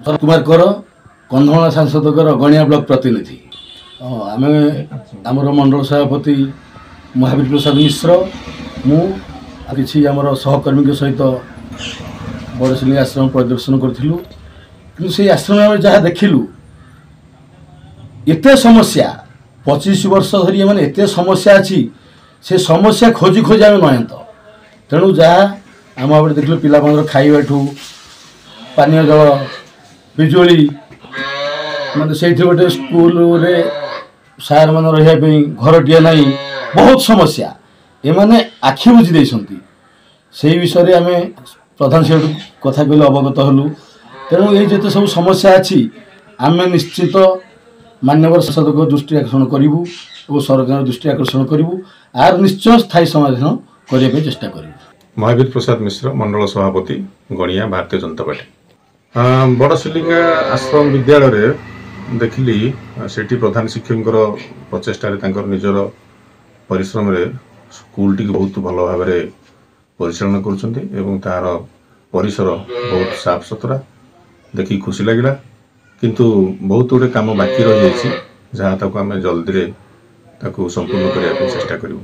शरद कुमार कर कंधमाल सांसद गणिया ब्लॉक प्रतिनिधि आम आमर मंडल सभापति महावीर प्रसाद मिश्र मु कि आमर सहकर्मी सहित बड़शिली आश्रम परिदर्शन करूँ कि से आश्रम जहाँ देखिलु एत समस्या 25 वर्ष धरी मैंने एत समस्या अच्छी से समस्या खोजी खोजी आम नयंत तेणु जहाँ आम आप देखिलु पिला खाइबा पानी जल बिजुली माने से गोटे स्कूल रे सार मान रही घरटीए ना बहुत समस्या एमाने आखि बुझी देइसंती से विषय आम प्रधान सेठ कथा कहले अवगत हलु तेणु ये जिते सब समस्या अच्छी आम निश्चित मान्यवर सांसद को दृष्टि आकर्षण करूँ और सरकार दृष्टि आकर्षण करूँ आर निश्चय स्थायी समाधान करने चेष्टा करूँ। महावीर प्रसाद मिश्र मंडल सभापति गणिया भारतीय जनता पार्टी बड़शिलिंगा आश्रम विद्यालय देखिली सेठी प्रधान शिक्षक प्रचेषार निजर परिश्रम स्कूल टी बहुत भल भाव परिचालन कर परिसर बहुत साफ सुथरा देखी खुशी लगिला किंतु बहुत गुड़े काम बाकी रही जहाँ आम जल्दी संपूर्ण करने चेष्टा करूँ।